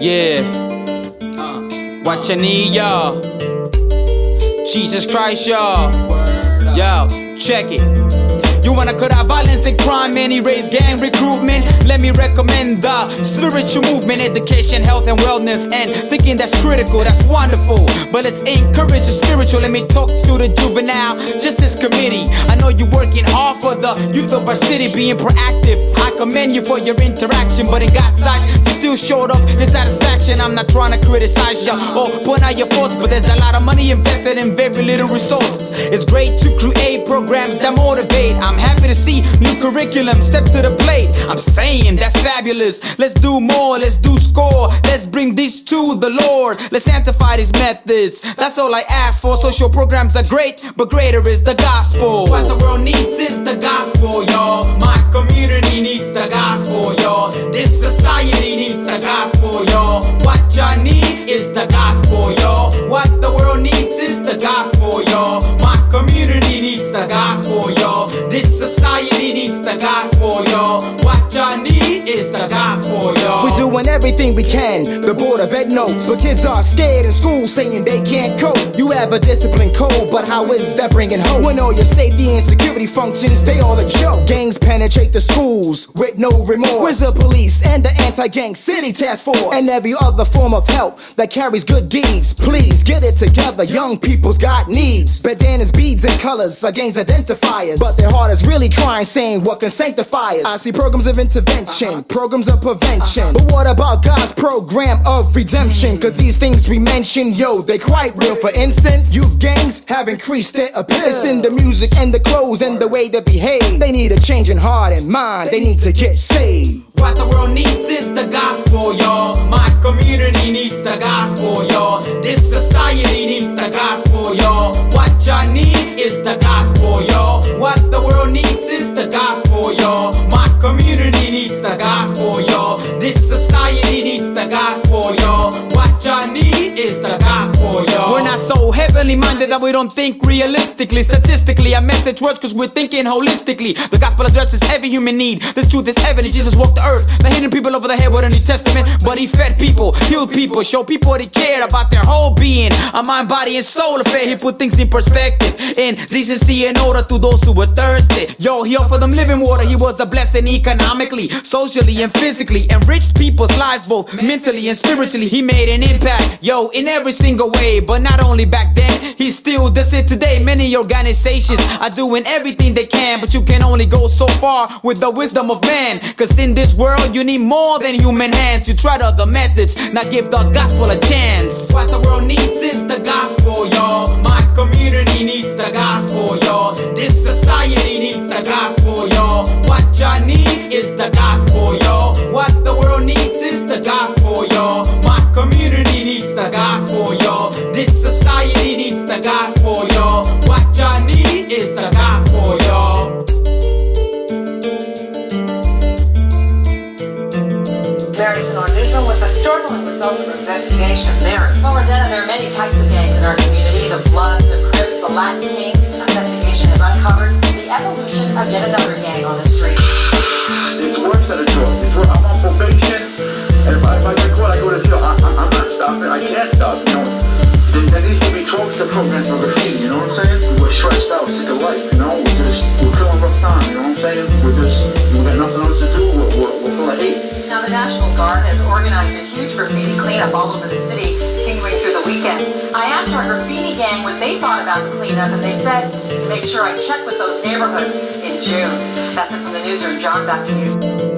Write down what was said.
Yeah. Watcha need, y'all. Jesus Christ, y'all. Yo, check it. You wanna cut out violence and crime and erase gang recruitment? Let me recommend the spiritual movement, education, health and wellness, and thinking that's critical, that's wonderful. But let's encourage the spiritual. Let me talk to the juvenile justice committee. I know you're working hard for the youth of our city, being proactive. I commend you for your interaction, but in God's eyes, you still showed up in satisfaction. I'm not trying to criticize you or point out your faults, but there's a lot of money invested in very little results. It's great to create programs that motivate. I'm happy to see new curriculum step to the plate. I'm saying that's fabulous. Let's do more, let's do score. Let's bring these to the Lord. Let's sanctify these methods. That's all I ask for. Social programs are great, but greater is the gospel. What the world needs is the gospel, y'all. My community needs the gospel, y'all. This society needs the gospel, y'all. What I need is the gospel, y'all. What the world needs is the gospel, y'all. My community needs the gospel, y'all. This society needs the gospel, y'all. What I need is the gospel, y'all. We're doing everything we can, the Board of Ed knows. But kids are scared in school, saying they can't cope. You have a discipline code, but how is that bringing hope? When all your safety and security functions, they all a joke. Gangs penetrate the schools with no remorse. Where's the police and the anti-gang city task force? And every other form of help that carries good deeds. Please get it together, young people's got needs. Bandanas, beads and colors are gangs identifiers, but their heart is really crying, saying what can sanctify us? I see programs of intervention, programs of prevention, but what about God's program of redemption? Cause these things we mention, yo, they quite real. For instance, youth gangs have increased their appearance in the music and the clothes and the way they behave. They need a change in heart and mind, they need to get saved. What the world needs is the gospel, y'all. My community needs the gospel, y'all. This society needs the gospel, y'all. What I need is the gospel, y'all. What the world needs is the gospel, y'all. My community needs the gospel, y'all. This society needs the gospel, y'all. What I need is the gospel, y'all. We're not so heavenly minded that we don't think realistically. Statistically, our message works cause we're thinking holistically. The gospel addresses every human need. This truth is evident. Jesus walked the earth, not hitting people over the head with a New Testament, but he fed people, healed people, showed people what he cared about their whole being. A mind, body, and soul affair. He put things in perspective, in decency and order to those who were thirsty. Yo, he offered them living water. He was a blessing economically, socially, and physically. Enriched people's lives both mentally and spiritually. He made an impact, yo, in every single way. But not only back then, he still does it today. Many organizations are doing everything they can, but you can only go so far with the wisdom of man. Cause in this world, you need more than human hands. You tried other methods, now give the gospel a chance. What the world needs is the gospel, y'all. My community needs the gospel, y'all. This society needs the gospel, y'all. What I need is the gospel, y'all. What the world needs is the gospel, y'all. My community needs the gospel, y'all. This society needs the gospel, y'all. What I need is the gospel, y'all. Mary's in our newsroom with the startling results of investigation. Mary. Well, Rosanna, there are many types of gangs in our community. The Bloods, the Crips, the Latin Kings. Investigation has uncovered the evolution of yet another gang on the street. It's worse than a drug. I'm on probation, and if I get caught, I go to jail. I'm not stopping. I can't stop, you know. There needs to be talks to programs for graffiti, you know what I'm saying? We're stressed out, sick of life, you know? We're feeling rough time, you know what I'm saying? We got nothing else to do. We're full of hate. Now, the National Guard has organized a huge graffiti cleanup all over the city, continuing through the weekend. I asked our graffiti gang what they thought about the cleanup, and they said to make sure I check with those neighborhoods in June. That's it from the newsroom. John, back to you.